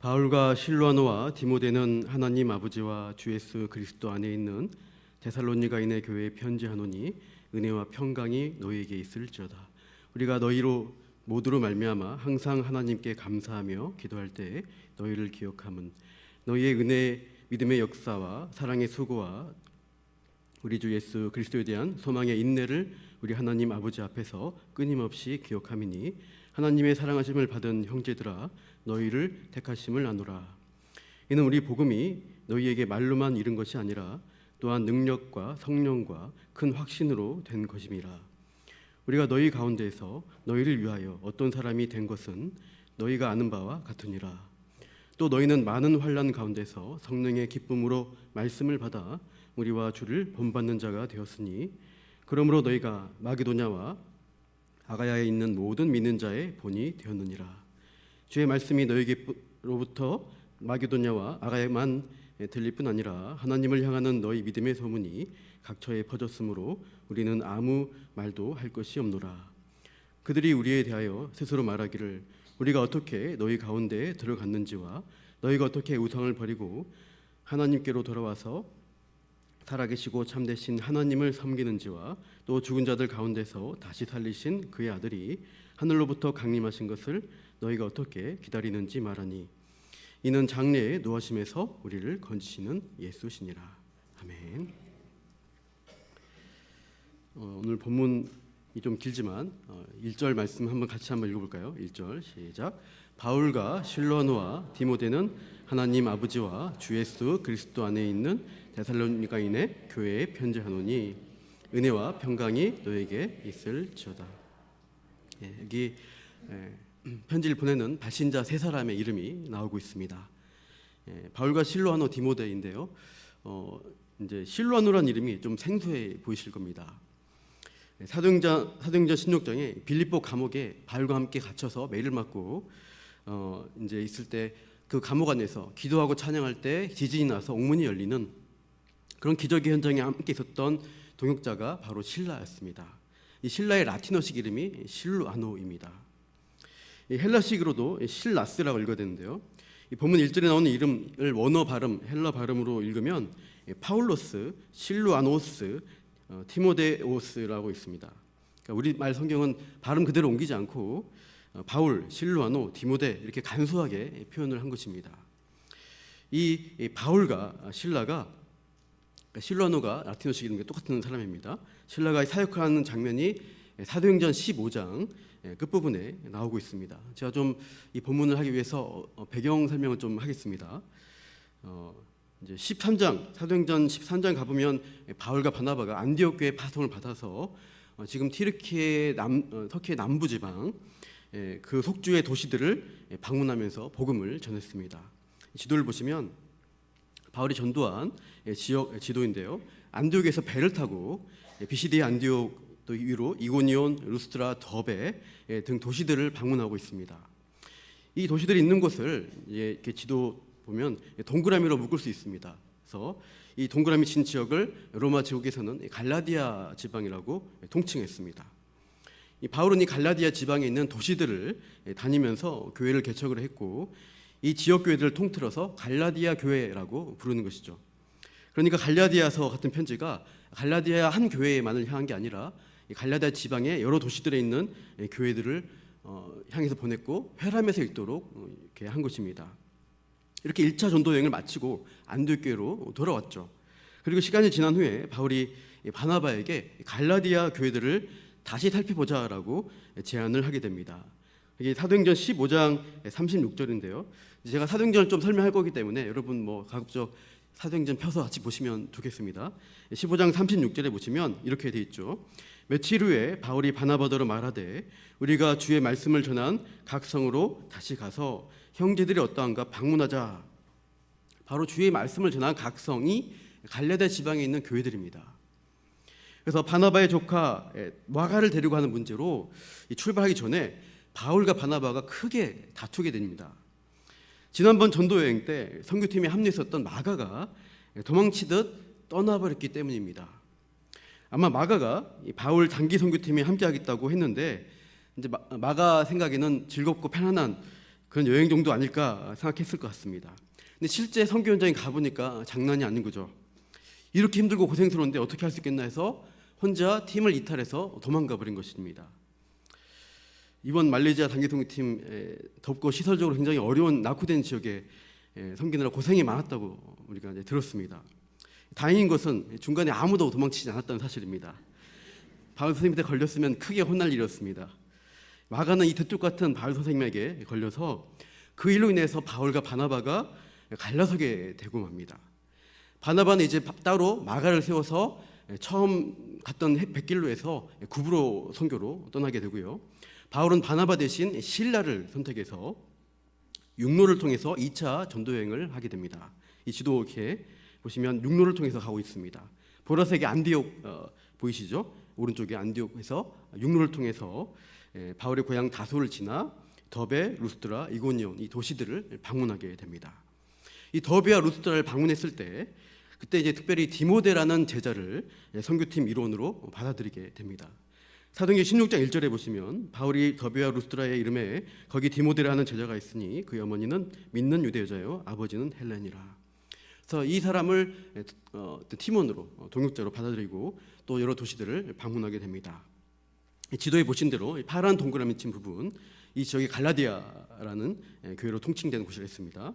바울과 실로아노와 디모데는 하나님 아버지와 주 예수 그리스도 안에 있는 데살로니가인의 교회에 편지하노니 은혜와 평강이 너희에게 있을지어다. 우리가 너희로 모두로 말미암아 항상 하나님께 감사하며 기도할 때에 너희를 기억함은 너희의 은혜 믿음의 역사와 사랑의 수고와 우리 주 예수 그리스도에 대한 소망의 인내를 우리 하나님 아버지 앞에서 끊임없이 기억함이니 하나님의 사랑하심을 받은 형제들아 너희를 택하심을 아노라. 이는 우리 복음이 너희에게 말로만 이른 것이 아니라 또한 능력과 성령과 큰 확신으로 된 것임이라. 우리가 너희 가운데에서 너희를 위하여 어떤 사람이 된 것은 너희가 아는 바와 같으니라. 또 너희는 많은 환난 가운데서 성령의 기쁨으로 말씀을 받아 우리와 주를 본받는 자가 되었으니 그러므로 너희가 마게도냐와 아가야에 있는 모든 믿는 자의 본이 되었느니라. 주의 말씀이 너희에게로부터 마게도냐와 아가야만 들릴 뿐 아니라 하나님을 향하는 너희 믿음의 소문이 각처에 퍼졌으므로 우리는 아무 말도 할 것이 없노라. 그들이 우리에 대하여 스스로 말하기를 우리가 어떻게 너희 가운데에 들어갔는지와 너희가 어떻게 우상을 버리고 하나님께로 돌아와서 살아계시고 참되신 하나님을 섬기는지와 또 죽은 자들 가운데서 다시 살리신 그의 아들이 하늘로부터 강림하신 것을 너희가 어떻게 기다리는지 말하니 이는 장래에 노하심에서 우리를 건지시는 예수시니라. 아멘. 오늘 본문이 좀 길지만 1절 말씀 같이 한번 읽어볼까요? 1절 시작. 바울과 실로아노와 디모데는 하나님 아버지와 주 예수 그리스도 안에 있는 데살로니가인의 교회에 편지하노니 은혜와 평강이 너에게 있을지어다. 여기 편지를 보내는 발신자 세 사람의 이름이 나오고 있습니다. 바울과 실로아노, 디모데인데요. 이제 실로아노란 이름이 좀 생소해 보이실 겁니다. 사도행전 16장에 빌립보 감옥에 바울과 함께 갇혀서 매를 맞고 이제 있을 때 그 감옥 안에서 기도하고 찬양할 때 지진이 나서 옥문이 열리는 그런 기적의 현장에 함께 있었던 동역자가 바로 실라였습니다. 이 실라의 라틴어식 이름이 실루아노입니다. 이 헬라식으로도 실라스라고 읽어야 되는데요. 이 본문 1절에 나오는 이름을 원어 발음, 헬라 발음으로 읽으면 파울로스, 실루아노스, 티모데오스라고 있습니다. 그러니까 우리말 성경은 발음 그대로 옮기지 않고 바울, 실루아노, 디모데 이렇게 간소하게 표현을 한 것입니다. 이 바울과 실루아노가 라틴어식 이름과 똑같은 사람입니다. 실라가 사역하는 장면이 사도행전 15장 끝부분에 나오고 있습니다. 제가 좀 이 본문을 하기 위해서 배경 설명을 좀 하겠습니다. 이제 13장 사도행전 13장 가보면 바울과 바나바가 안디옥 교회 파송을 받아서 지금 터키의 남부 지방 그 속주의 도시들을 방문하면서 복음을 전했습니다. 지도를 보시면 바울이 전도한 지역 지도인데요. 안디옥에서 배를 타고 비시디의 안디옥 또 위로 이고니온, 루스트라, 더베 등 도시들을 방문하고 있습니다. 이 도시들이 있는 곳을 이렇게 지도 보면 동그라미로 묶을 수 있습니다. 그래서 이 동그라미 친 지역을 로마 제국에서는 갈라디아 지방이라고 통칭했습니다. 이 바울은 이 갈라디아 지방에 있는 도시들을 다니면서 교회를 개척을 했고 이 지역 교회들을 통틀어서 갈라디아 교회라고 부르는 것이죠. 그러니까 갈라디아서 같은 편지가 갈라디아 한 교회만을 향한 게 아니라 갈라디아 지방의 여러 도시들에 있는 교회들을 향해서 보냈고 회람에서 읽도록 이렇게 한 것입니다. 이렇게 1차 전도 여행을 마치고 안디옥 교회로 돌아왔죠. 그리고 시간이 지난 후에 바울이 바나바에게 갈라디아 교회들을 다시 살펴보자라고 제안을 하게 됩니다. 이게 사도행전 15장 36절인데요. 제가 사도행전을 좀 설명할 거기 때문에 여러분 가급적 사도행전 펴서 같이 보시면 좋겠습니다. 15장 36절에 보시면 이렇게 돼 있죠. 며칠 후에 바울이 바나바더러 말하되 우리가 주의 말씀을 전한 각 성으로 다시 가서 형제들이 어떠한가 방문하자. 바로 주의 말씀을 전한 각 성이 갈라디아 지방에 있는 교회들입니다. 그래서 바나바의 조카 마가를 데리고 가는 문제로 출발하기 전에 바울과 바나바가 크게 다투게 됩니다. 지난번 전도 여행 때 선교팀에 합류했었던 마가가 도망치듯 떠나버렸기 때문입니다. 아마 마가가 바울 단기 선교팀에 함께하겠다고 했는데 이제 마가 생각에는 즐겁고 편안한 그런 여행 정도 아닐까 생각했을 것 같습니다. 근데 실제 선교 현장에 가보니까 장난이 아닌 거죠. 이렇게 힘들고 고생스러운데 어떻게 할 수 있겠나 해서 혼자 팀을 이탈해서 도망가 버린 것입니다. 이번 말레이시아 단기선교팀 덥고 시설적으로 굉장히 어려운 낙후된 지역에 섬기느라 고생이 많았다고 우리가 이제 들었습니다. 다행인 것은 중간에 아무도 도망치지 않았다는 사실입니다. 바울 선생님한테 걸렸으면 크게 혼날 일이었습니다. 마가는 이 대쪽 같은 바울 선생님에게 걸려서 그 일로 인해서 바울과 바나바가 갈라서게 되고 맙니다. 바나바는 이제 따로 마가를 세워서 처음 갔던 백길로에서 구브로 선교로 떠나게 되고요. 바울은 바나바 대신 실라를 선택해서 육로를 통해서 2차 전도 여행을 하게 됩니다. 이 지도 이렇게 보시면 육로를 통해서 가고 있습니다. 보라색의 안디옥 보이시죠? 오른쪽에 안디옥에서 육로를 통해서 바울의 고향 다소를 지나 더베, 루스드라, 이고니온 이 도시들을 방문하게 됩니다. 이 더베와 루스드라를 방문했을 때 그때 이제 특별히 디모데라는 제자를 선교팀 일원으로 받아들이게 됩니다. 사도행전 16장 1절에 보시면 바울이 더베와 루스드라의 이름에 거기 디모데라는 제자가 있으니 그의 어머니는 믿는 유대 여자요 아버지는 헬렌이라. 그래서 이 사람을 팀원으로 동역자로 받아들이고 또 여러 도시들을 방문하게 됩니다. 지도에 보신 대로 파란 동그라미 친 부분 이 지역이 갈라디아라는 교회로 통칭되는 곳이라 했습니다.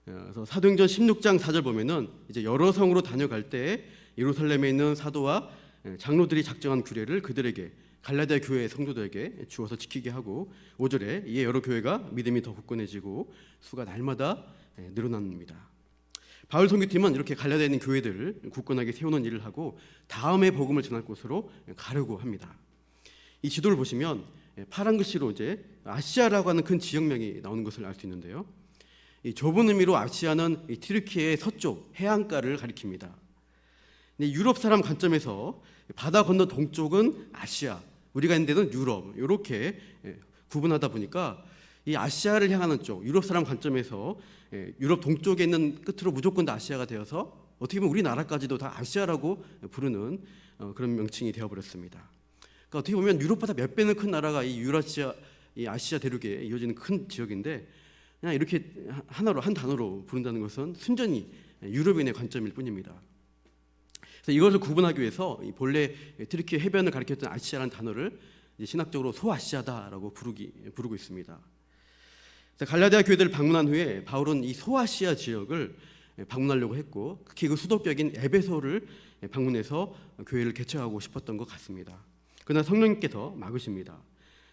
그래서 사도행전 16장 4절 보면은 이제 여러 성으로 다녀갈 때 예루살렘에 있는 사도와 장로들이 작정한 규례를 그들에게 갈라디아 교회 성도들에게 주어서 지키게 하고 5절에 이에 여러 교회가 믿음이 더 굳건해지고 수가 날마다 늘어납니다. 바울 선교팀은 이렇게 갈라디아에 있는 교회들을 굳건하게 세우는 일을 하고 다음에 복음을 전할 곳으로 가려고 합니다. 이 지도를 보시면 파란 글씨로 이제 아시아라고 하는 큰 지역명이 나오는 것을 알 수 있는데요. 이 좁은 의미로 아시아는 이 튀르키예의 서쪽 해안가를 가리킵니다. 유럽 사람 관점에서 바다 건너 동쪽은 아시아, 우리가 있는 데는 유럽 이렇게 구분하다 보니까 이 아시아를 향하는 쪽 유럽 사람 관점에서 유럽 동쪽에 있는 끝으로 무조건 다 아시아가 되어서 어떻게 보면 우리나라까지도 다 아시아라고 부르는 그런 명칭이 되어버렸습니다. 그러니까 어떻게 보면 유럽보다 몇 배는 큰 나라가 이 유라시아, 이 아시아 대륙에 이어지는 큰 지역인데 그냥 이렇게 하나로 한 단어로 부른다는 것은 순전히 유럽인의 관점일 뿐입니다. 그래서 이것을 구분하기 위해서 본래 튀르키예 해변을 가리켰던 아시아라는 단어를 신학적으로 소아시아다라고 부르고 있습니다. 갈라디아 교회들을 방문한 후에 바울은 이 소아시아 지역을 방문하려고 했고 특히 그 수도격인 에베소를 방문해서 교회를 개척하고 싶었던 것 같습니다. 그러나 성령님께서 막으십니다.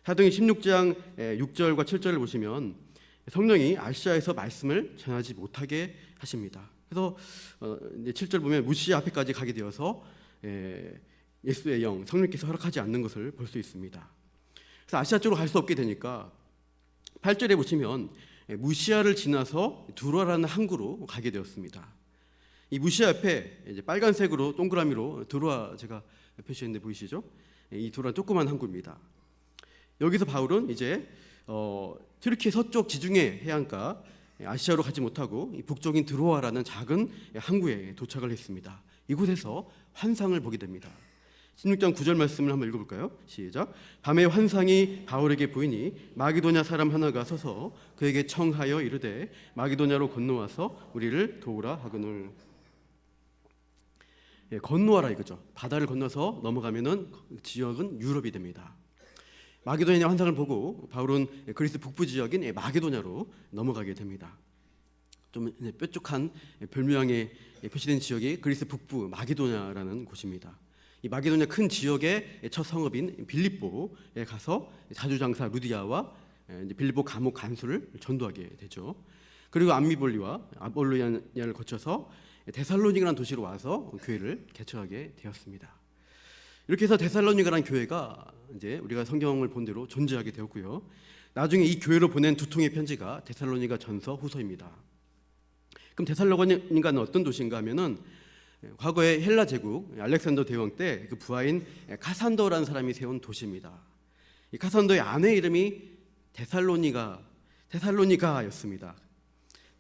사도행전 16장 6절과 7절을 보시면 성령이 아시아에서 말씀을 전하지 못하게 하십니다. 그래서 이제 7절 보면 무시아 앞에까지 가게 되어서 예수의 영 성령께서 허락하지 않는 것을 볼 수 있습니다. 그래서 아시아 쪽으로 갈 수 없게 되니까 8절에 보시면 무시아를 지나서 두로아라는 항구로 가게 되었습니다. 이 무시아 앞에 이제 빨간색으로 동그라미로 두로아 제가 표시했는데 보이시죠? 이 두로아 조그만 항구입니다. 여기서 바울은 이제 튀르키예 서쪽 지중해 해안가 아시아로 가지 못하고 북쪽인 드로아라는 작은 항구에 도착을 했습니다. 이곳에서 환상을 보게 됩니다. 16장 9절 말씀을 한번 읽어볼까요? 시작. 밤에 환상이 바울에게 보이니 마게도냐 사람 하나가 서서 그에게 청하여 이르되 마게도냐로 건너와서 우리를 도우라 하거늘. 건너와라 이거죠. 바다를 건너서 넘어가면은 지역은 유럽이 됩니다. 마게도냐 환상을 보고 바울은 그리스 북부 지역인 마게도냐로 넘어가게 됩니다. 좀 뾰족한 별모양에 표시된 지역이 그리스 북부 마게도냐라는 곳입니다. 이 마게도냐 큰 지역의 첫 성읍인 빌립보에 가서 자주장사 루디아와 빌립보 감옥 간수를 전도하게 되죠. 그리고 암미볼리와 아볼로니아를 거쳐서 데살로니가라는 도시로 와서 교회를 개척하게 되었습니다. 이렇게 해서 데살로니가라는 교회가 이제 우리가 성경을 본 대로 존재하게 되었고요. 나중에 이 교회로 보낸 두 통의 편지가 데살로니가 전서 후서입니다. 그럼 데살로니가는 어떤 도시인가 하면은 과거에 헬라 제국 알렉산더 대왕 때 그 부하인 카산더라는 사람이 세운 도시입니다. 이 카산더의 아내 이름이 데살로니가였습니다.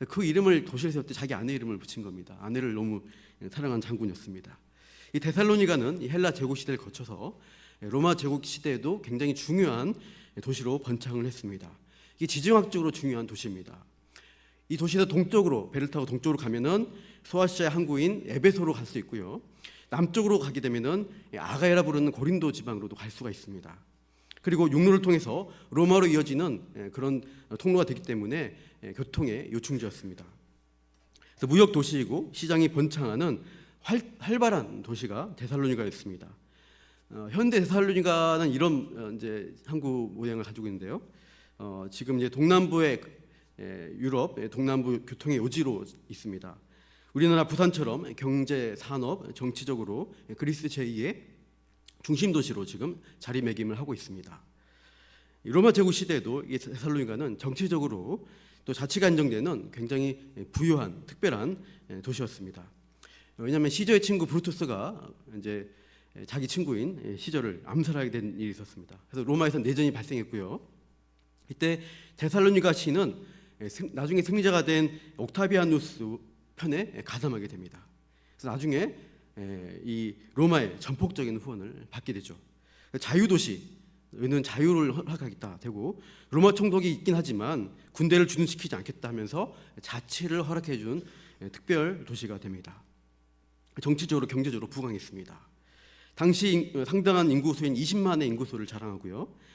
그 이름을 도시를 세울 때 자기 아내 이름을 붙인 겁니다. 아내를 너무 사랑한 장군이었습니다. 이 데살로니가는 이 헬라 제국 시대를 거쳐서 로마 제국 시대에도 굉장히 중요한 도시로 번창을 했습니다. 이게 지정학적으로 중요한 도시입니다. 이 도시에서 동쪽으로 배를 타고 동쪽으로 가면은 소아시아의 항구인 에베소로 갈 수 있고요. 남쪽으로 가게 되면은 아가야라 부르는 고린도 지방으로도 갈 수가 있습니다. 그리고 육로를 통해서 로마로 이어지는 그런 통로가 되기 때문에 교통의 요충지였습니다. 그래서 무역 도시이고 시장이 번창하는 활발한 도시가 데살로니가였습니다. 현대 데살로니가는 이런 이제 항구 모양을 가지고 있는데요. 지금 이제 동남부의 유럽 동남부 교통의 요지로 있습니다. 우리나라 부산처럼 경제, 산업, 정치적으로 그리스 제2의 중심 도시로 지금 자리매김을 하고 있습니다. 로마 제국 시대에도 이 데살로니가는 정치적으로 또 자치가 인정되는 굉장히 부유한 특별한 도시였습니다. 왜냐하면 시저의 친구 브루투스가 이제 자기 친구인 시저를 암살하게 된 일이 있었습니다. 그래서 로마에서 내전이 발생했고요. 이때 데살로니가 시는 나중에 승리자가 된 옥타비아누스 편에 가담하게 됩니다. 그래서 나중에 이 로마의 전폭적인 후원을 받게 되죠. 자유도시는 자유를 허락하겠다 되고 로마 총독이 있긴 하지만 군대를 주둔시키지 않겠다 하면서 자치를 허락해 준 특별 도시가 됩니다. 정치적으로 경제적으로 부강했습니다. 당시 상당한 인구수인 20만의 인구수를 자랑하고요.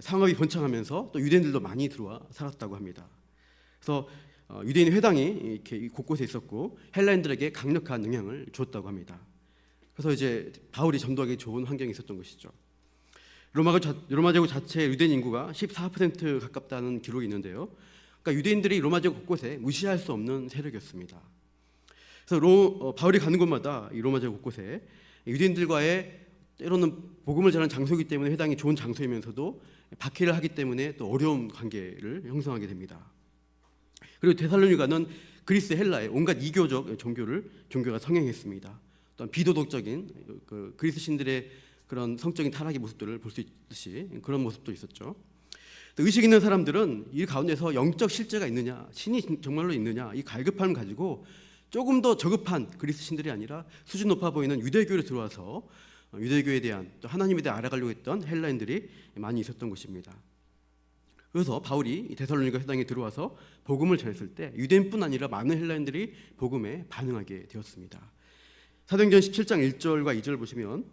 상업이 번창하면서 또 유대인들도 많이 들어와 살았다고 합니다. 그래서 유대인 회당이 이렇게 곳곳에 있었고 헬라인들에게 강력한 영향을 주었다고 합니다. 그래서 이제 바울이 전도하기 좋은 환경이 있었던 것이죠. 로마 제국 자체의 유대인 인구가 14% 가깝다는 기록이 있는데요. 그러니까 유대인들이 로마 제국 곳곳에 무시할 수 없는 세력이었습니다. 그래서 바울이 가는 곳마다 이 로마 제국 곳곳에 유대인들과의 때로는 복음을 전하는 장소이기 때문에 회당이 좋은 장소이면서도 박해를 하기 때문에 또 어려운 관계를 형성하게 됩니다. 그리고 데살로니가는 그리스 헬라의 온갖 이교적 종교가 성행했습니다. 또한 비도덕적인 그리스 신들의 그런 성적인 타락의 모습들을 볼 수 있듯이 그런 모습도 있었죠. 의식 있는 사람들은 이 가운데서 영적 실제가 있느냐, 신이 정말로 있느냐, 이 갈급함을 가지고 조금 더 저급한 그리스 신들이 아니라 수준 높아 보이는 유대교로 들어와서 유대교에 대한 또 하나님에 대해 알아가려고 했던 헬라인들이 많이 있었던 것입니다. 그래서 바울이 데살로니가 회당에 들어와서 복음을 전했을 때 유대인뿐 아니라 많은 헬라인들이 복음에 반응하게 되었습니다. 사도행전 17장 1절과 2절 보시면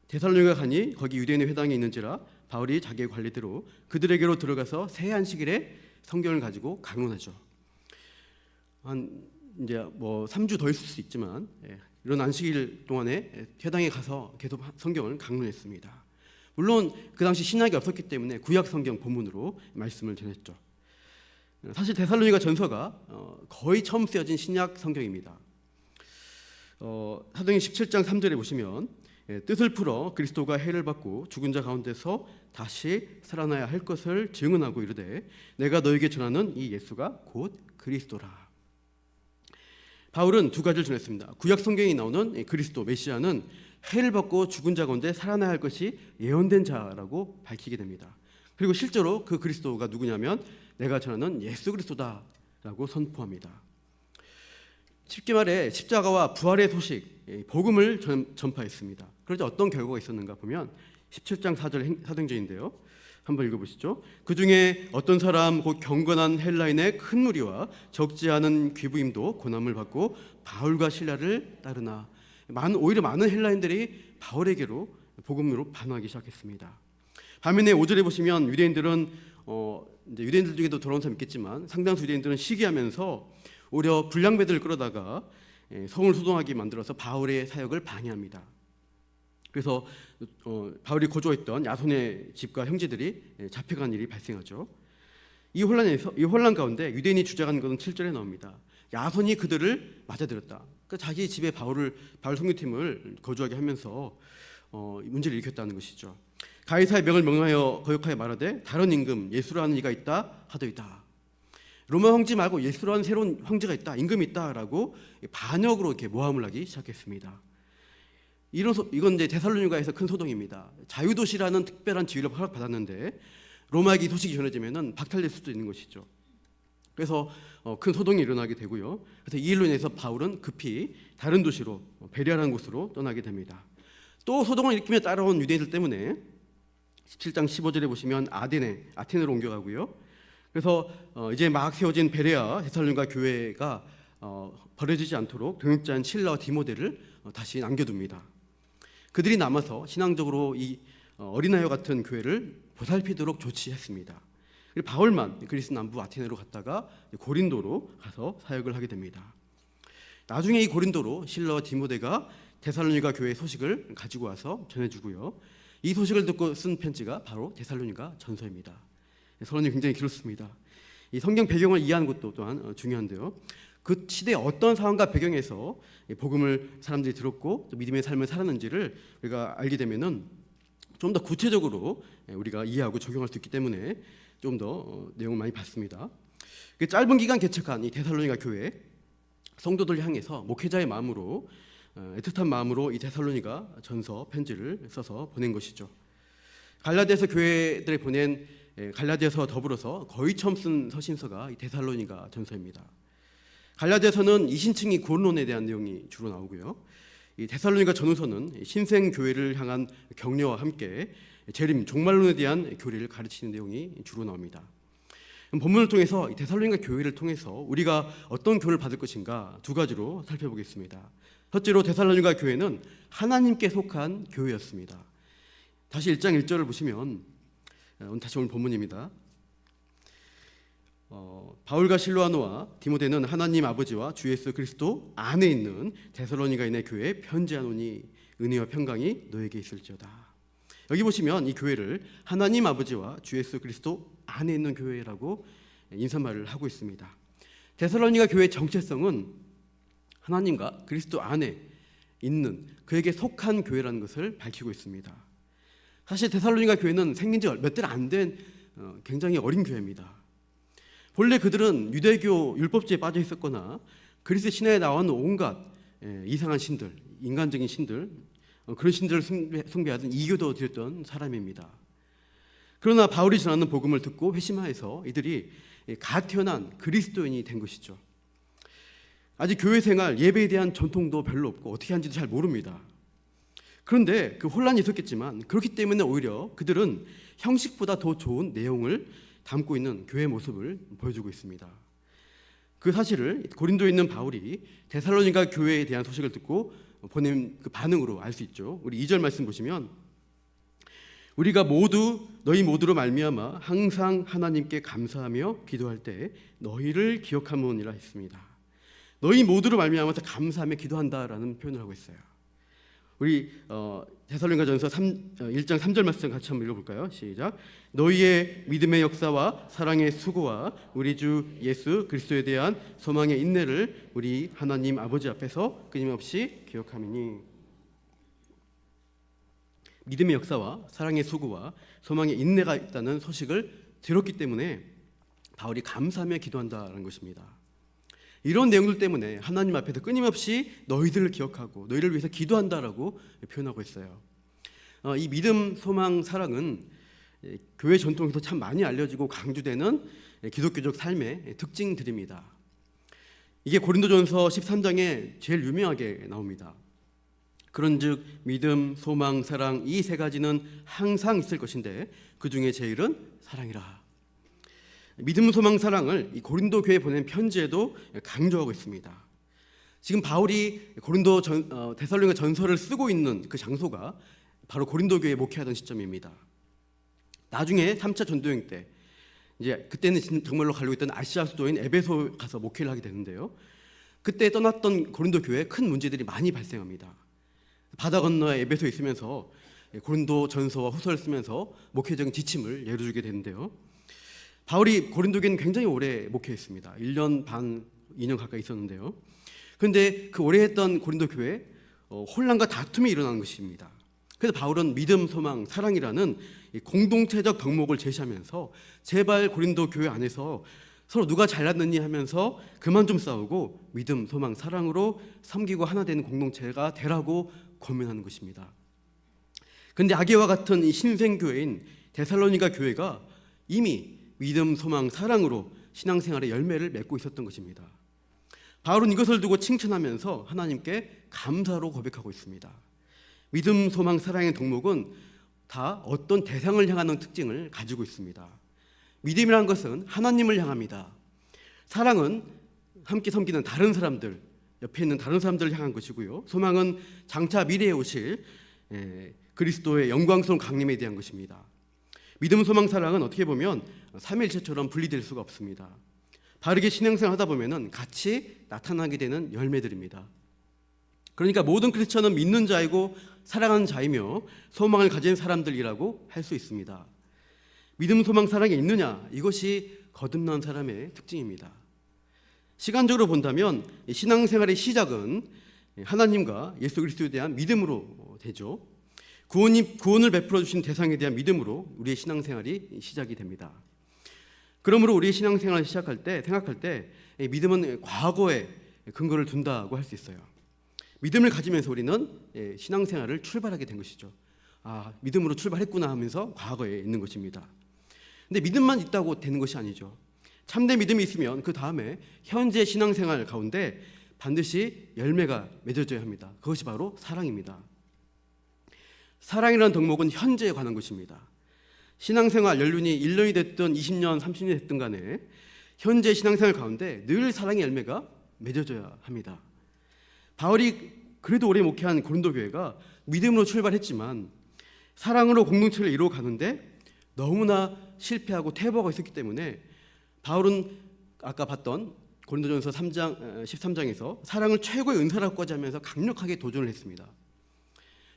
데살로니가 가니 거기 유대인의 회당이 있는지라 바울이 자기의 관리대로 그들에게로 들어가서 새 안식일에 성경을 가지고 강론하죠. 한 이제 뭐 3주 더 있을 수 있지만 이런 안식일 동안에 회당에 가서 계속 성경을 강론했습니다. 물론 그 당시 신약이 없었기 때문에 구약 성경 본문으로 말씀을 전했죠. 사실 데살로니가 전서가 거의 처음 쓰여진 신약 성경입니다. 사도행전 17장 3절에 보시면 뜻을 풀어 그리스도가 해를 받고 죽은 자 가운데서 다시 살아나야 할 것을 증언하고 이르되 내가 너에게 전하는 이 예수가 곧 그리스도라. 바울은 두 가지를 전했습니다. 구약 성경에 나오는 그리스도 메시아는 해를 받고 죽은 자 가운데 살아나야 할 것이 예언된 자라고 밝히게 됩니다. 그리고 실제로 그 그리스도가 누구냐면 내가 전하는 예수 그리스도다라고 선포합니다. 쉽게 말해 십자가와 부활의 소식, 복음을 전파했습니다. 그러자 어떤 결과가 있었는가 보면 17장 4절 사도행전인데요. 한번 읽어보시죠. 그 중에 어떤 사람 곧 경건한 헬라인의 큰 무리와 적지 않은 귀부임도 고난을 받고 바울과 실라를 따르나. 오히려 많은 헬라인들이 바울에게로 복음으로 반응하기 시작했습니다. 반면에 5절에 보시면 유대인들은 이제 유대인들 중에도 돌아온 사람 있겠지만 상당수 유대인들은 시기하면서 오히려 불량배들을 끌어다가 성을 소동하게 만들어서 바울의 사역을 방해합니다. 그래서 바울이 거주했던 야손의 집과 형제들이 잡혀간 일이 발생하죠. 이 혼란 가운데 유대인이 주장한 것은 7절에 나옵니다. 야손이 그들을 맞아들였다. 그러니까 자기 집에 바울 선교팀을 거주하게 하면서 문제를 일으켰다는 것이죠. 가이사의 명을 명하여 거역하여 말하되 다른 임금 예수라는 이가 있다 하더이다. 로마 황제 말고 예수라는 새로운 황제가 있다, 임금이 있다라고 반역으로 이렇게 모함을 하기 시작했습니다. 이건 이제 데살로니가에서 큰 소동입니다. 자유도시라는 특별한 지위를 허락받았는데 로마에게 이 소식이 전해지면은 박탈될 수도 있는 것이죠. 그래서 큰 소동이 일어나게 되고요. 그래서 이 일로 인해서 바울은 급히 다른 도시로 베레아라는 곳으로 떠나게 됩니다. 또 소동을 일으키며 따라온 유대인들 때문에 17장 15절에 보시면 아테네로 옮겨가고요. 그래서 이제 막 세워진 베레아 데살로니가 교회가 버려지지 않도록 동역자인 실라와 디모데를 다시 남겨둡니다. 그들이 남아서 신앙적으로 이 어린아이와 같은 교회를 보살피도록 조치했습니다. 그리고 바울만 그리스 남부 아테네로 갔다가 고린도로 가서 사역을 하게 됩니다. 나중에 이 고린도로 실라와 디모데가 데살로니가 교회 소식을 가지고 와서 전해주고요. 이 소식을 듣고 쓴 편지가 바로 데살로니가 전서입니다. 서론이 굉장히 길었습니다. 이 성경 배경을 이해하는 것도 또한 중요한데요. 그 시대의 어떤 상황과 배경에서 복음을 사람들이 들었고 또 믿음의 삶을 살았는지를 우리가 알게 되면은 좀 더 구체적으로 우리가 이해하고 적용할 수 있기 때문에 좀 더 내용을 많이 봤습니다. 짧은 기간 개척한 이 데살로니가 교회 성도들 향해서 목회자의 마음으로 애틋한 마음으로 이 데살로니가 전서 편지를 써서 보낸 것이죠. 갈라디아서 교회들에 보낸 갈라디아서와 더불어서 거의 처음 쓴 서신서가 이 데살로니가 전서입니다. 갈라디아서는 이신칭이 구원론에 대한 내용이 주로 나오고요. 이 데살로니가 전후서는 신생 교회를 향한 격려와 함께 재림 종말론에 대한 교리를 가르치는 내용이 주로 나옵니다. 본문을 통해서 이 데살로니가 교회를 통해서 우리가 어떤 교훈을 받을 것인가 두 가지로 살펴보겠습니다. 첫째로 데살로니가 교회는 하나님께 속한 교회였습니다. 다시 1장 1절을 보시면 다시 오늘 본문입니다. 바울과 실로아노와 디모데는 하나님 아버지와 주 예수 그리스도 안에 있는 데살로니가인의 교회에 편지하노니 은혜와 평강이 너에게 있을지어다. 여기 보시면 이 교회를 하나님 아버지와 주 예수 그리스도 안에 있는 교회라고 인사말을 하고 있습니다. 데살로니가 교회의 정체성은 하나님과 그리스도 안에 있는 그에게 속한 교회라는 것을 밝히고 있습니다. 사실 데살로니가 교회는 생긴 지 몇 달 안 된 굉장히 어린 교회입니다. 본래 그들은 유대교 율법주의에 빠져 있었거나 그리스 신화에 나온 온갖 이상한 신들, 인간적인 신들, 그런 신들을 숭배하던 이교도 드렸던 사람입니다. 그러나 바울이 전하는 복음을 듣고 회심하여서 이들이 갓 태어난 그리스도인이 된 것이죠. 아직 교회 생활, 예배에 대한 전통도 별로 없고 어떻게 하는지도 잘 모릅니다. 그런데 그 혼란이 있었겠지만 그렇기 때문에 오히려 그들은 형식보다 더 좋은 내용을 담고 있는 교회의 모습을 보여주고 있습니다. 그 사실을 고린도에 있는 바울이 데살로니가 교회에 대한 소식을 듣고 보낸 그 반응으로 알 수 있죠. 우리 2절 말씀 보시면 우리가 모두 너희 모두로 말미암아 항상 하나님께 감사하며 기도할 때 너희를 기억하므니라 했습니다. 너희 모두로 말미암아서 감사하며 기도한다라는 표현을 하고 있어요. 우리 데살로니가전서 1장 3절 말씀 같이 한번 읽어볼까요? 시작. 너희의 믿음의 역사와 사랑의 수고와 우리 주 예수 그리스도에 대한 소망의 인내를 우리 하나님 아버지 앞에서 끊임없이 기억하미니. 믿음의 역사와 사랑의 수고와 소망의 인내가 있다는 소식을 들었기 때문에 바울이 감사하며 기도한다는 것입니다. 이런 내용들 때문에 하나님 앞에서 끊임없이 너희들을 기억하고 너희를 위해서 기도한다라고 표현하고 있어요. 이 믿음, 소망, 사랑은 교회 전통에서 참 많이 알려지고 강조되는 기독교적 삶의 특징들입니다. 이게 고린도전서 13장에 제일 유명하게 나옵니다. 그런즉 믿음, 소망, 사랑 이 세 가지는 항상 있을 것인데 그 중에 제일은 사랑이라. 믿음, 소망, 사랑을 이 고린도 교회에 보낸 편지에도 강조하고 있습니다. 지금 바울이 데살로니가 전서를 쓰고 있는 그 장소가 바로 고린도 교회에 목회하던 시점입니다. 나중에 3차 전도여행 때 이제 그때는 정말로 가려고 했던 아시아 수도인 에베소 가서 목회를 하게 되는데요. 그때 떠났던 고린도 교회에 큰 문제들이 많이 발생합니다. 바다 건너에 에베소에 있으면서 고린도 전서와 후서를 쓰면서 목회적인 지침을 예루주게 되는데요. 바울이 고린도 교회는 굉장히 오래 목회했습니다. 1년 반, 2년 가까이 있었는데요. 그런데 그 오래 했던 고린도 교회에 혼란과 다툼이 일어나는 것입니다. 그래서 바울은 믿음, 소망, 사랑이라는 공동체적 덕목을 제시하면서 제발 고린도 교회 안에서 서로 누가 잘났느니 하면서 그만 좀 싸우고 믿음, 소망, 사랑으로 섬기고 하나 되는 공동체가 되라고 고민하는 것입니다. 그런데 아게와 같은 이 신생교회인 데살로니가 교회가 이미 믿음, 소망, 사랑으로 신앙생활의 열매를 맺고 있었던 것입니다. 바울은 이것을 두고 칭찬하면서 하나님께 감사로 고백하고 있습니다. 믿음, 소망, 사랑의 덕목은 다 어떤 대상을 향하는 특징을 가지고 있습니다. 믿음이라는 것은 하나님을 향합니다. 사랑은 함께 섬기는 다른 사람들, 옆에 있는 다른 사람들을 향한 것이고요. 소망은 장차 미래에 오실 그리스도의 영광스러운 강림에 대한 것입니다. 믿음, 소망, 사랑은 어떻게 보면 삼위일체처럼 분리될 수가 없습니다. 바르게 신앙생활 하다 보면 같이 나타나게 되는 열매들입니다. 그러니까 모든 크리스천은 믿는 자이고 사랑하는 자이며 소망을 가진 사람들이라고 할 수 있습니다. 믿음, 소망, 사랑이 있느냐, 이것이 거듭난 사람의 특징입니다. 시간적으로 본다면 신앙생활의 시작은 하나님과 예수 그리스도에 대한 믿음으로 되죠. 구원을 베풀어 주신 대상에 대한 믿음으로 우리의 신앙생활이 시작이 됩니다. 그러므로 우리의 신앙생활을 생각할 때 믿음은 과거에 근거를 둔다고 할 수 있어요. 믿음을 가지면서 우리는 신앙생활을 출발하게 된 것이죠. 믿음으로 출발했구나 하면서 과거에 있는 것입니다. 근데 믿음만 있다고 되는 것이 아니죠. 참된 믿음이 있으면 그 다음에 현재 신앙생활 가운데 반드시 열매가 맺어져야 합니다. 그것이 바로 사랑입니다. 사랑이라는 덕목은 현재에 관한 것입니다. 신앙생활 연륜이 1년이 됐든 20년, 30년이 됐든 간에 현재 신앙생활 가운데 늘 사랑의 열매가 맺어져야 합니다. 바울이 그래도 오래 목회한 고린도 교회가 믿음으로 출발했지만 사랑으로 공동체를 이루어 가는데 너무나 실패하고 퇴보하고 있었기 때문에 바울은 아까 봤던 고린도전서 13장에서 사랑을 최고의 은사라고까지 하면서 강력하게 도전을 했습니다.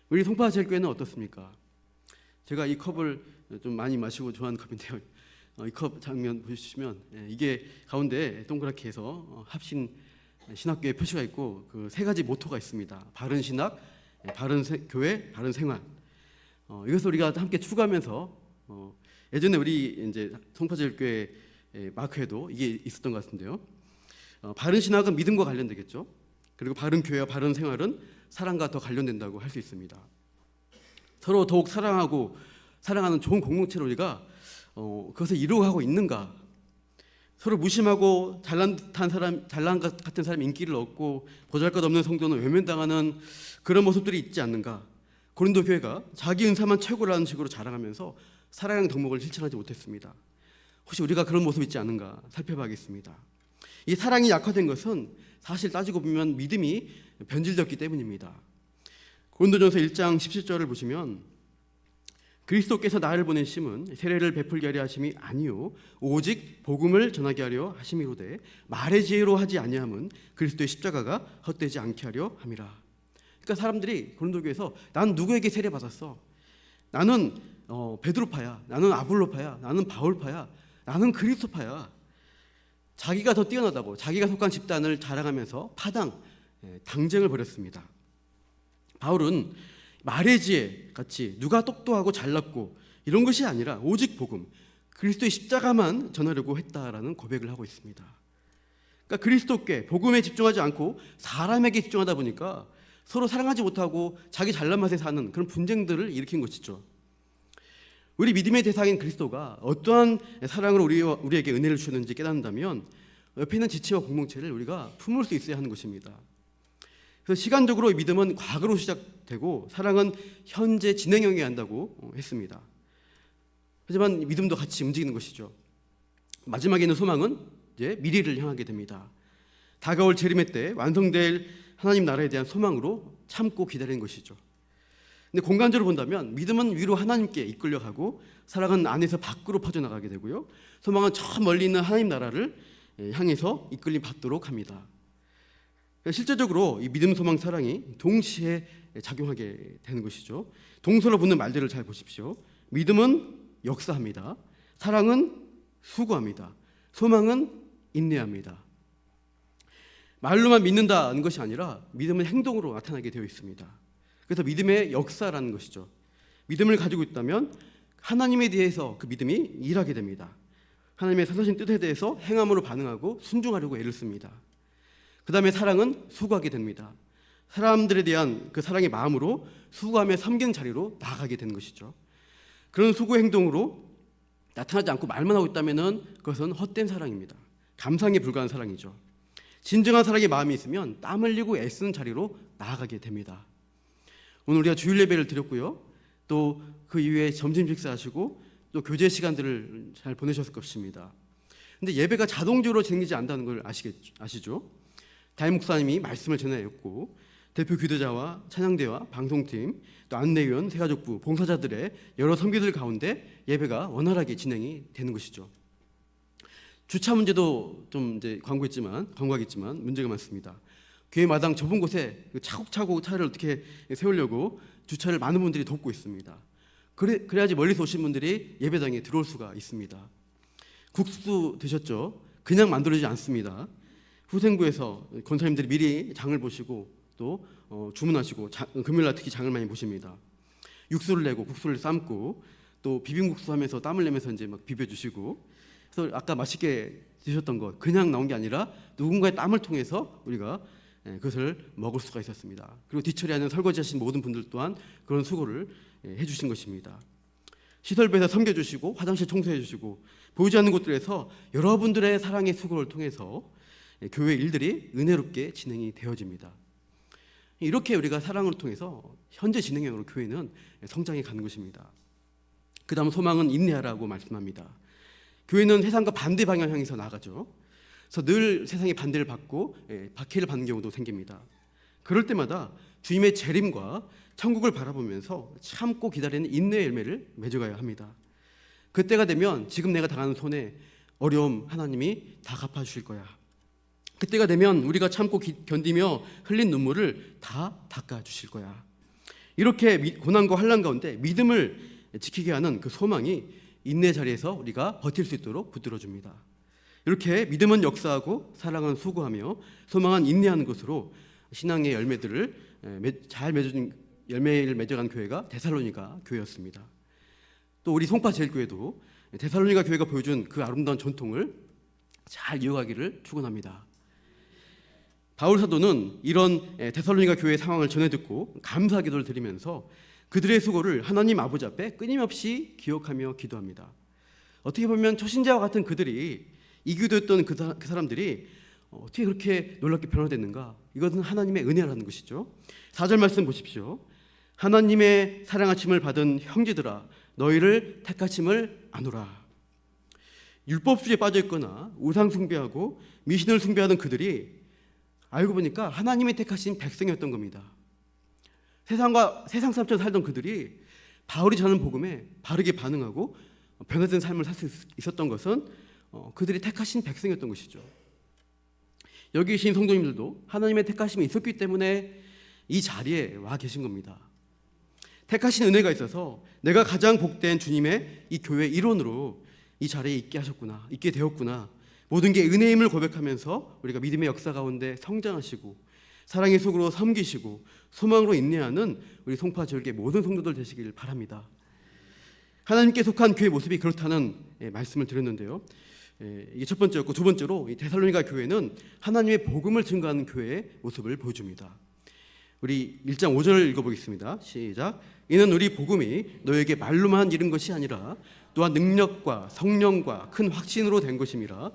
우리 송파제일교회는 어떻습니까? 제가 이 컵을 좀 많이 마시고 좋아하는 컵인데요. 이 컵 장면 보시면 이게 가운데 동그랗게 해서 합신 신학교의 표시가 있고 그 세 가지 모토가 있습니다. 바른 신학, 바른 교회, 바른 생활. 이것을 우리가 함께 추구하면서 예전에 우리 이제 송파제일교회 마크에도 이게 있었던 것 같은데요. 바른 신학은 믿음과 관련되겠죠. 그리고 바른 교회와 바른 생활은 사랑과 더 관련된다고 할 수 있습니다. 서로 더욱 사랑하고 사랑하는 좋은 공동체로 우리가 그것을 이루어가고 있는가? 서로 무심하고 잘난 것 같은 사람 인기를 얻고 보잘것없는 성도는 외면당하는 그런 모습들이 있지 않는가? 고린도 교회가 자기 은사만 최고라는 식으로 자랑하면서 사랑의 덕목을 실천하지 못했습니다. 혹시 우리가 그런 모습이 있지 않은가 살펴봐야겠습니다. 이 사랑이 약화된 것은 사실 따지고 보면 믿음이 변질되었기 때문입니다. 고린도전서 1장 17절을 보시면 그리스도께서 나를 보내심은 세례를 베풀게 하려 하심이 아니요 오직 복음을 전하게 하려 하심이로되 말의 지혜로 하지 아니함은 그리스도의 십자가가 헛되지 않게 하려 함이라. 그러니까 사람들이 고린도교에서 난 누구에게 세례 받았어? 나는 베드로파야, 나는 아볼로파야, 나는 바울파야, 나는 그리스도파야. 자기가 더 뛰어나다고 자기가 속한 집단을 자랑하면서 당쟁을 벌였습니다. 바울은 말의 지혜 같이 누가 똑똑하고 잘났고 이런 것이 아니라 오직 복음, 그리스도의 십자가만 전하려고 했다라는 고백을 하고 있습니다. 그러니까 그리스도께 복음에 집중하지 않고 사람에게 집중하다 보니까 서로 사랑하지 못하고 자기 잘난 맛에 사는 그런 분쟁들을 일으킨 것이죠. 우리 믿음의 대상인 그리스도가 어떠한 사랑으로 우리에게 은혜를 주셨는지 깨닫는다면 옆에 있는 지체와 공동체를 우리가 품을 수 있어야 하는 것입니다. 그래서 시간적으로 믿음은 과거로 시작되고 사랑은 현재 진행형이어야 한다고 했습니다. 하지만 믿음도 같이 움직이는 것이죠. 마지막에 있는 소망은 이제 미래를 향하게 됩니다. 다가올 재림의 때 완성될 하나님 나라에 대한 소망으로 참고 기다리는 것이죠. 근데 공간적으로 본다면 믿음은 위로 하나님께 이끌려가고 사랑은 안에서 밖으로 퍼져나가게 되고요. 소망은 저 멀리 있는 하나님 나라를 향해서 이끌림 받도록 합니다. 실제적으로 이 믿음, 소망, 사랑이 동시에 작용하게 되는 것이죠. 동서로 붙는 말들을 잘 보십시오. 믿음은 역사합니다. 사랑은 수고합니다. 소망은 인내합니다. 말로만 믿는다는 것이 아니라 믿음은 행동으로 나타나게 되어 있습니다. 그래서 믿음의 역사라는 것이죠. 믿음을 가지고 있다면 하나님에 대해서 그 믿음이 일하게 됩니다. 하나님의 선하신 뜻에 대해서 행함으로 반응하고 순종하려고 애를 씁니다. 그 다음에 사랑은 수고하게 됩니다. 사람들에 대한 그 사랑의 마음으로 수고하며 섬기는 자리로 나아가게 되는 것이죠. 그런 수고 행동으로 나타나지 않고 말만 하고 있다면 그것은 헛된 사랑입니다. 감상에 불과한 사랑이죠. 진정한 사랑의 마음이 있으면 땀 흘리고 애쓰는 자리로 나아가게 됩니다. 오늘 우리가 주일 예배를 드렸고요. 또 그 이후에 점심 식사하시고 또 교제 시간들을 잘 보내셨을 것입니다. 근데 예배가 자동적으로 진행되지 않는다는 걸 아시죠? 담임 목사님이 말씀을 전해였고 대표 기도자와 찬양대와 방송팀 또 안내위원, 새가족부, 봉사자들의 여러 선교들 가운데 예배가 원활하게 진행이 되는 것이죠. 주차 문제도 좀 이제 광고하겠지만 문제가 많습니다. 교회 마당 좁은 곳에 차곡차곡 차를 어떻게 세우려고 주차를 많은 분들이 돕고 있습니다. 그래야지 멀리서 오신 분들이 예배당에 들어올 수가 있습니다. 국수 드셨죠? 그냥 만들어지지 않습니다. 후생부에서 권사님들이 미리 장을 보시고 또 주문하시고 금요일날 특히 장을 많이 보십니다. 육수를 내고 국수를 삶고 또 비빔국수 하면서 땀을 내면서 이제 막 비벼주시고, 그래서 아까 맛있게 드셨던 것 그냥 나온 게 아니라 누군가의 땀을 통해서 우리가 그것을 먹을 수가 있었습니다. 그리고 뒤처리하는 설거지하신 모든 분들 또한 그런 수고를 해주신 것입니다. 시설부에서 섬겨주시고 화장실 청소해주시고 보이지 않는 곳들에서 여러분들의 사랑의 수고를 통해서 교회 일들이 은혜롭게 진행이 되어집니다. 이렇게 우리가 사랑을 통해서 현재 진행형으로 교회는 성장해 가는 것입니다. 그 다음 소망은 인내하라고 말씀합니다. 교회는 세상과 반대 방향 향해서 나가죠. 그래서 늘 세상의 반대를 받고 박해를 받는 경우도 생깁니다. 그럴 때마다 주님의 재림과 천국을 바라보면서 참고 기다리는 인내의 열매를 맺어가야 합니다. 그때가 되면 지금 내가 당하는 손해, 어려움 하나님이 다 갚아주실 거야. 그때가 되면 우리가 참고 견디며 흘린 눈물을 다 닦아주실 거야. 이렇게 고난과 환난 가운데 믿음을 지키게 하는 그 소망이 인내 자리에서 우리가 버틸 수 있도록 붙들어줍니다. 이렇게 믿음은 역사하고 사랑은 수고하며 소망은 인내하는 것으로 신앙의 열매들을 잘 맺어준 열매를 맺어간 교회가 데살로니가 교회였습니다. 또 우리 송파제일교회도 데살로니가 교회가 보여준 그 아름다운 전통을 잘 이어가기를 축원합니다. 바울 사도는 이런 데살로니가 교회의 상황을 전해 듣고 감사 기도를 드리면서 그들의 수고를 하나님 아버지 앞에 끊임없이 기억하며 기도합니다. 어떻게 보면 초신자와 같은 그들이 이기도했던 그 사람들이 어떻게 그렇게 놀랍게 변화됐는가? 이것은 하나님의 은혜라는 것이죠. 4절 말씀 보십시오. 하나님의 사랑하심을 받은 형제들아 너희를 택하심을 아노라. 율법주의에 빠져있거나 우상 숭배하고 미신을 숭배하는 그들이 알고 보니까 하나님이 택하신 백성이었던 겁니다. 세상 사람처럼 살던 그들이 바울이 전하는 복음에 바르게 반응하고 변화된 삶을 살 수 있었던 것은 그들이 택하신 백성이었던 것이죠. 여기 계신 성도님들도 하나님의 택하심이 있었기 때문에 이 자리에 와 계신 겁니다. 택하신 은혜가 있어서 내가 가장 복된 주님의 이 교회 일원으로 이 자리에 있게 되었구나. 모든 게 은혜임을 고백하면서 우리가 믿음의 역사 가운데 성장하시고 사랑의 속으로 섬기시고 소망으로 인내하는 우리 송파지역의 모든 성도들 되시길 바랍니다. 하나님께 속한 교회 모습이 그렇다는 말씀을 드렸는데요. 이게 첫 번째였고, 두 번째로 이 데살로니가 교회는 하나님의 복음을 증거하는 교회의 모습을 보여줍니다. 우리 1장 5절 읽어보겠습니다. 시작. 이는 우리 복음이 너에게 말로만 이른 것이 아니라 또한 능력과 성령과 큰 확신으로 된 것임이라.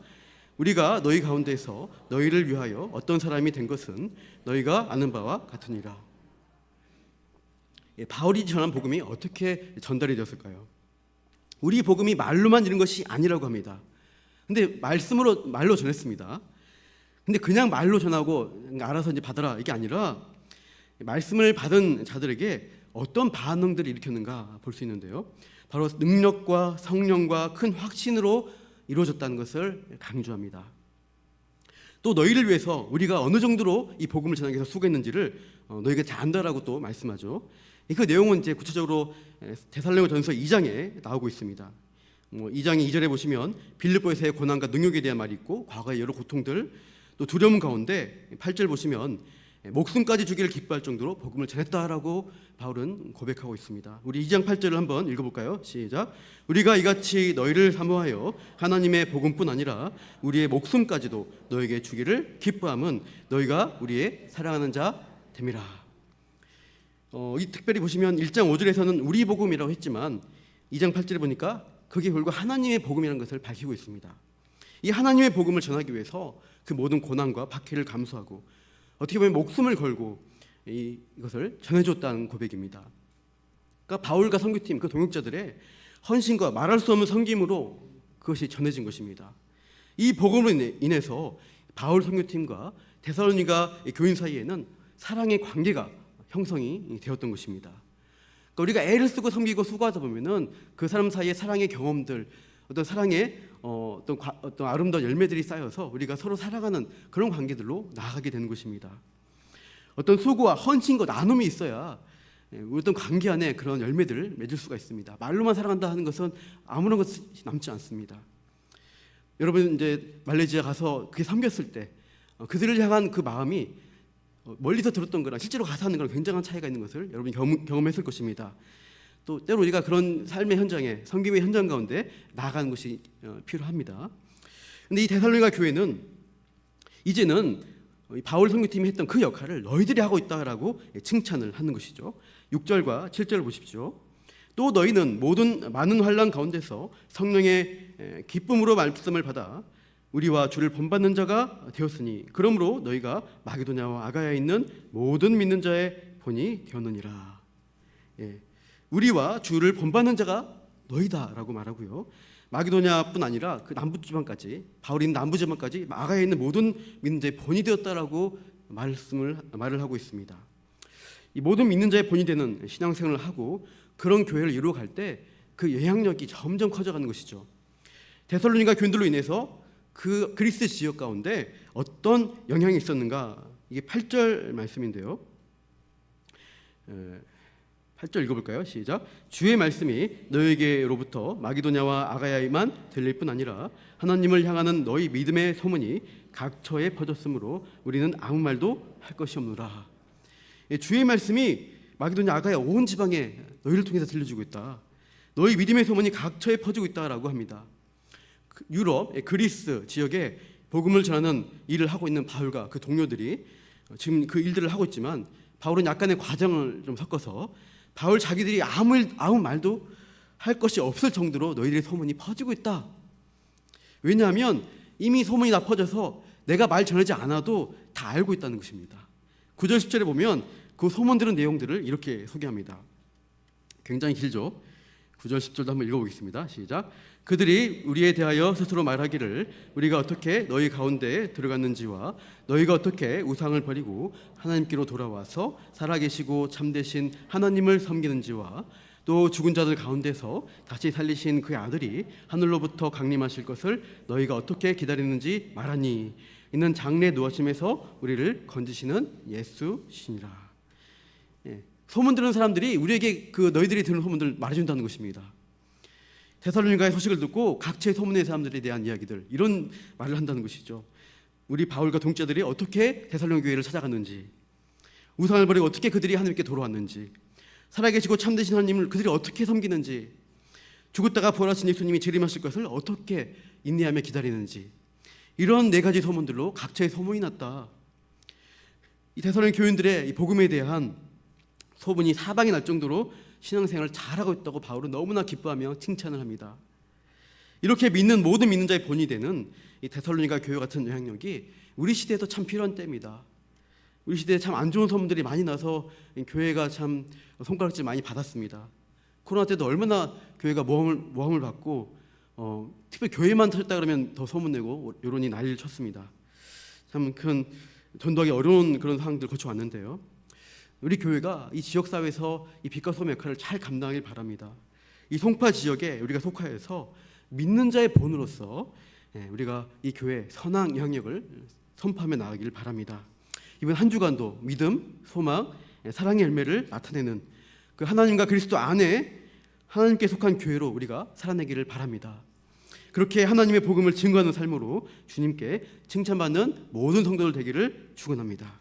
우리가 너희 가운데서 너희를 위하여 어떤 사람이 된 것은 너희가 아는 바와 같으니라. 바울이 전한 복음이 어떻게 전달이 되었을까요? 우리 복음이 말로만 이른 것이 아니라고 합니다. 근데 말로 전했습니다. 근데 그냥 말로 전하고 알아서 이제 받아라 이게 아니라 말씀을 받은 자들에게 어떤 반응들을 일으켰는가 볼 수 있는데요. 바로 능력과 성령과 큰 확신으로 이루어졌다는 것을 강조합니다. 또 너희를 위해서 우리가 어느 정도로 이 복음을 전하기 위해서 수고했는지를 너희가 잘 안다라고 또 말씀하죠. 그 내용은 이제 구체적으로 데살로니가전서 2장에 나오고 있습니다. 2장 2절에 보시면 빌립보에서의 고난과 능력에 대한 말이 있고 과거의 여러 고통들, 또 두려움 가운데 8절 보시면 목숨까지 주기를 기뻐할 정도로 복음을 전했다라고 바울은 고백하고 있습니다. 우리 2장 8절을 한번 읽어볼까요? 시작. 우리가 이같이 너희를 사모하여 하나님의 복음뿐 아니라 우리의 목숨까지도 너에게 주기를 기뻐함은 너희가 우리의 사랑하는 자 됨이라. 이 특별히 보시면 1장 5절에서는 우리 복음이라고 했지만 2장 8절에 보니까 그게 결국 하나님의 복음이라는 것을 밝히고 있습니다. 이 하나님의 복음을 전하기 위해서 그 모든 고난과 박해를 감수하고 어떻게 보면 목숨을 걸고 이것을 전해줬다는 고백입니다. 그러니까 바울과 선교팀 그 동역자들의 헌신과 말할 수 없는 섬김으로 그것이 전해진 것입니다. 이 복음으로 인해서 바울 선교팀과 데살로니가 교인 사이에는 사랑의 관계가 형성이 되었던 것입니다. 그러니까 우리가 애를 쓰고 섬기고 수고하다 보면은 그 사람 사이의 사랑의 경험들, 어떤 사랑의 어떤 아름다운 열매들이 쌓여서 우리가 서로 사랑하는 그런 관계들로 나아가게 되는 것입니다. 어떤 수고와 헌신과 나눔이 있어야 어떤 관계 안에 그런 열매들을 맺을 수가 있습니다. 말로만 사랑한다 하는 것은 아무런 것이 남지 않습니다. 여러분 이제 말레이시아 가서 그게 섬겼을 때 그들을 향한 그 마음이 멀리서 들었던 거랑 실제로 가서 하는 거랑 굉장한 차이가 있는 것을 여러분이 경험했을 것입니다. 또 때로 우리가 그런 삶의 현장에 섬김의 현장 가운데 나아가는 것이 필요합니다. 그런데 이 데살로니가 교회는 이제는 바울 선교팀이 했던 그 역할을 너희들이 하고 있다라고 칭찬을 하는 것이죠. 6절과 7절을 보십시오. 또 너희는 모든 많은 환난 가운데서 성령의 기쁨으로 말씀을 받아 우리와 주를 본받는 자가 되었으니 그러므로 너희가 마게도냐와 아가야에 있는 모든 믿는 자의 본이 되었느니라. 우리와 주를 본받는 자가 너희다라고 말하고요. 마게도냐뿐 아니라 그 남부 지방까지, 바울이 있는 남부 지방까지 아가야에 있는 모든 믿는 자의 본이 되었다라고 말을 하고 있습니다. 이 모든 믿는 자의 본이 되는 신앙생활을 하고 그런 교회를 이루어 갈 때 그 영향력이 점점 커져가는 것이죠. 데살로니가 교인들로 인해서 그 그리스 지역 가운데 어떤 영향이 있었는가? 이게 8절 말씀인데요. 8절 읽어볼까요? 시작. 주의 말씀이 너에게로부터 마게도냐와 아가야에만 들릴 뿐 아니라 하나님을 향하는 너희 믿음의 소문이 각처에 퍼졌으므로 우리는 아무 말도 할 것이 없노라. 주의 말씀이 마게도냐 아가야 온 지방에 너희를 통해서 들려주고 있다. 너희 믿음의 소문이 각처에 퍼지고 있다라고 합니다. 유럽, 그리스 지역에 복음을 전하는 일을 하고 있는 바울과 그 동료들이 지금 그 일들을 하고 있지만 바울은 약간의 과정을 좀 섞어서 바울 자기들이 아무 말도 할 것이 없을 정도로 너희들의 소문이 퍼지고 있다. 왜냐하면 이미 소문이 다 퍼져서 내가 말 전하지 않아도 다 알고 있다는 것입니다. 9절 10절에 보면 그 소문 들은 내용들을 이렇게 소개합니다. 굉장히 길죠. 9절 10절도 한번 읽어보겠습니다. 시작. 그들이 우리에 대하여 스스로 말하기를 우리가 어떻게 너희 가운데에 들어갔는지와 너희가 어떻게 우상을 버리고 하나님께로 돌아와서 살아계시고 참되신 하나님을 섬기는지와 또 죽은 자들 가운데서 다시 살리신 그의 아들이 하늘로부터 강림하실 것을 너희가 어떻게 기다리는지 말하니 이는 장래 노하심에서 우리를 건지시는 예수시니라. 소문 들은 사람들이 우리에게 그 너희들이 들은 소문들을 말해준다는 것입니다. 데살로니가의 소식을 듣고 각처의 소문의 사람들에 대한 이야기들, 이런 말을 한다는 것이죠. 우리 바울과 동자들이 어떻게 데살로니가 교회를 찾아갔는지, 우상을 버리고 어떻게 그들이 하나님께 돌아왔는지, 살아계시고 참되신 하나님을 그들이 어떻게 섬기는지, 죽었다가 부활하신 예수님이 재림하실 것을 어떻게 인내하며 기다리는지, 이런 네 가지 소문들로 각처의 소문이 났다. 이 데살로니가 교인들의 이 복음에 대한 소문이 사방이 날 정도로 신앙생활을 잘하고 있다고 바울은 너무나 기뻐하며 칭찬을 합니다. 이렇게 믿는 모든 믿는 자의 본이 되는 이 데살로니가 교회 같은 영향력이 우리 시대에도 참 필요한 때입니다. 우리 시대에 참 안 좋은 소문들이 많이 나서 교회가 참 손가락질 많이 받았습니다. 코로나 때도 얼마나 교회가 모함을 받고 특별히 교회만 터졌다 그러면 더 소문내고 여론이 난리를 쳤습니다. 참 큰 전도하기 어려운 그런 상황들을 거쳐왔는데요. 우리 교회가 이 지역사회에서 이 빛과 소금의 역할을 잘 감당하길 바랍니다. 이 송파 지역에 우리가 속하여서 믿는 자의 본으로서 우리가 이 교회의 선한 영향력을 선포하며 나가길 바랍니다. 이번 한 주간도 믿음, 소망, 사랑의 열매를 나타내는 그 하나님과 그리스도 안에 하나님께 속한 교회로 우리가 살아내기를 바랍니다. 그렇게 하나님의 복음을 증거하는 삶으로 주님께 칭찬받는 모든 성도들 되기를 축원합니다.